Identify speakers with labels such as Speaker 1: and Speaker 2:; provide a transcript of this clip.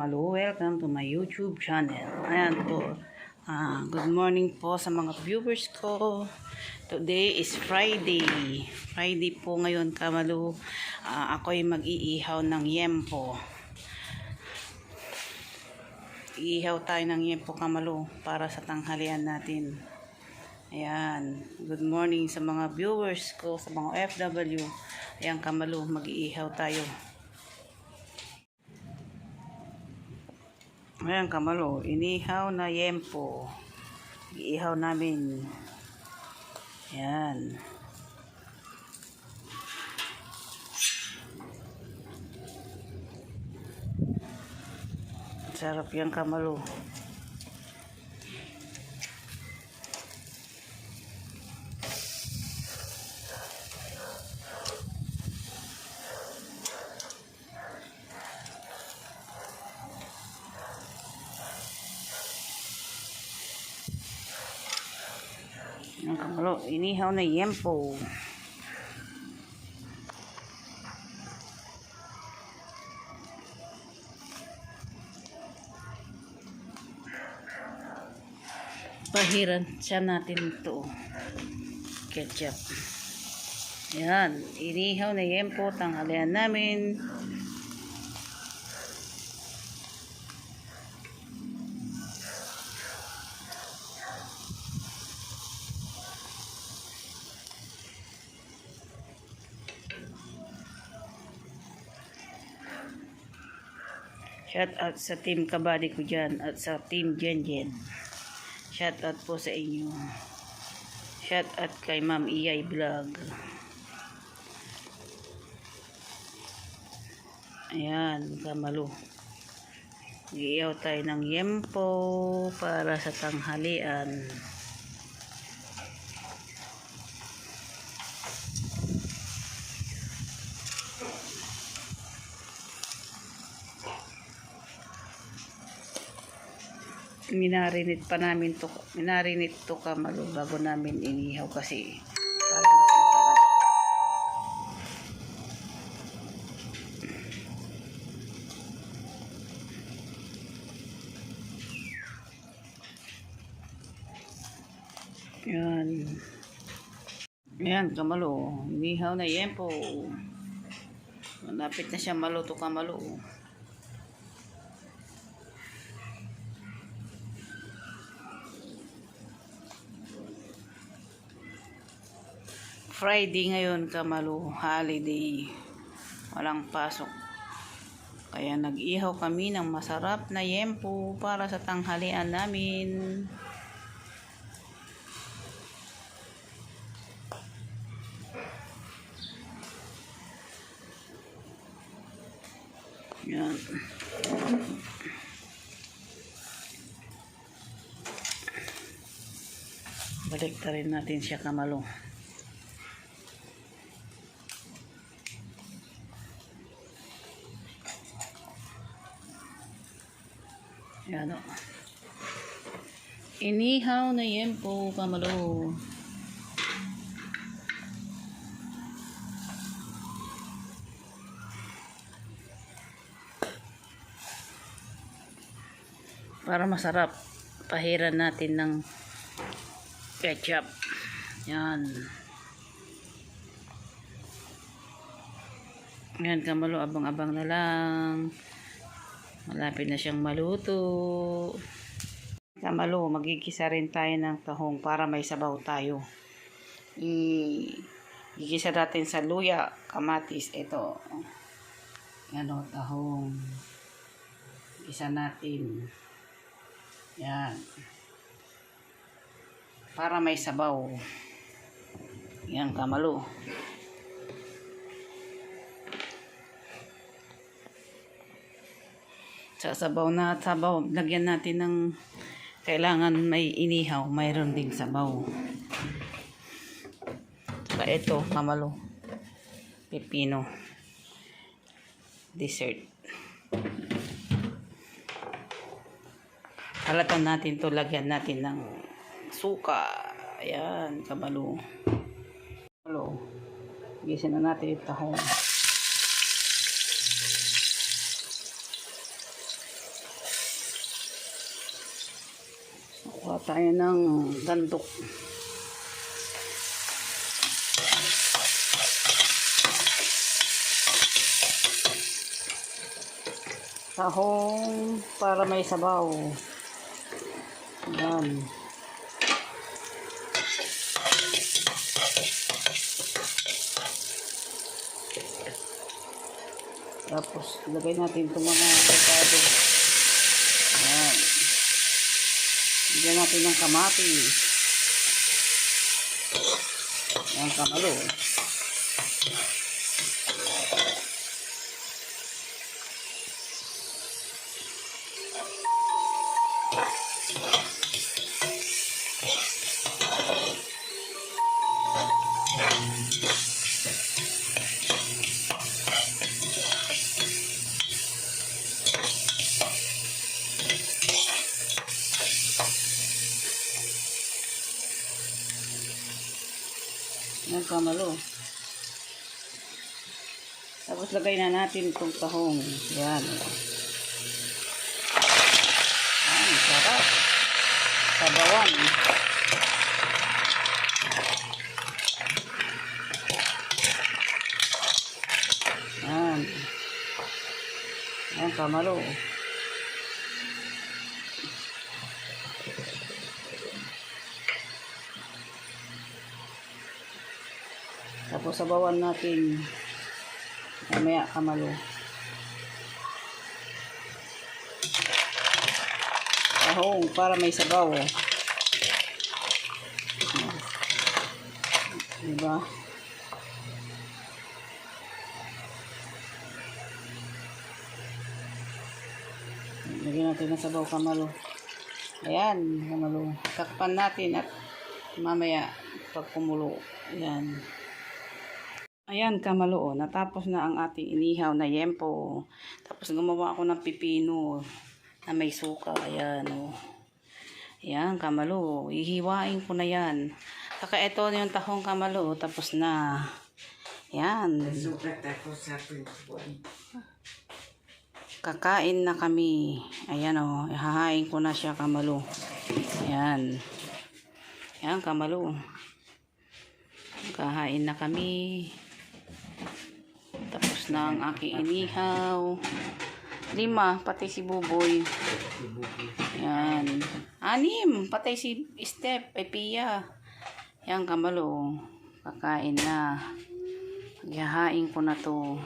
Speaker 1: Kamalo, welcome to my YouTube channel. Ayan po, good morning po sa mga viewers ko. Today is Friday. Friday po ngayon, Kamalo. Ako'y mag-iihaw ng yempo. Iihaw tayo ng yempo, Kamalo, para sa tanghalian natin. Ayan, good morning sa mga viewers ko, sa mga OFW. Ayan, Kamalo, mag-iihaw tayo. Ayan, Kamalo, inihaw na yempo. Iihaw namin. Ayan. Sarap yan, Kamalo. Ayan, Kamalo, inihaw na yempo. Pahiran siya natin ito. Ketchup. Ayan, inihaw na yempo, tanghalian namin. Shout out sa team Kabady ko dyan at sa team Jenjen. Shout out po sa inyo. Shout out kay Ma'am Iyay Vlog. Ayan, Kamalo. Iihaw tayo ng yempo para sa tanghalian. Minarinate pa namin to. Minarinate to, Kamalo, bago namin inihaw kasi para mas masarap. Yan. Yan, Kamalo. Inihaw na yempo. Malapit na siya maluto, Kamalo. Friday ngayon, Kamalo, holiday. Walang pasok. Kaya nag-ihaw kami ng masarap na yempo para sa tanghalian namin. Yan. Balik ta rin natin siya, Kamalo. Yan o. Inihaw na yempo, Kamalo. Para masarap, pahiran natin ng ketchup. Yan. Yan, Kamalo, abang-abang na lang. Malapit na siyang maluto. Kamalo, magigisa rin tayo ng tahong para may sabaw tayo. Igisa natin sa luya, kamatis. Ito. Yan o, tahong. Igisa natin. Yan. Para may sabaw. Yan, Kamalo. Sa sabaw na sabaw, lagyan natin ng kailangan may inihaw, mayroon ding sabaw. Saka ito, Kamalo, pepino dessert. Halatan natin to, lagyan natin ng suka. Ayan, Kamalo. Kamalo, gisin na natin yung tahong. Kuha tayo ng gandok. Tahong para may sabaw. Yan. Tapos, lagay natin itong mga avocado. Yan. Lagyan natin ng kamatis. Yan, kamalo. Yan, kamalo. Tapos lagay na natin itong tahong. Yan. Yan, sarap. Sabawan. Yan. Yan, kamalo. Tapos sabawan natin mamaya kamalo. Tahong para may sabaw. Diba? Lagyan natin ng sabaw kamalo. Ayan, kamalo. Takpan natin at mamaya pag kumulo. Ayan. Ayan, kamalo, natapos na ang ating inihaw na yempo. Tapos gumawa ako ng pipino na may suka. Ayan, o. Ayan, kamalo. Ihiwain ko na yan. Saka ito yung tahong kamalo. Tapos na. Ayan. Kakain na kami. Ayan, o. Ihahain ko na siya, kamalo. Ayan. Ayan, kamalo. Kahain na kami. Tapos na ang aking inihaw. 5, pati si Buboy. Yan. 6, pati si Step, ay Pia. Yan, kamalo. Kakain na. Paghahain ko na to.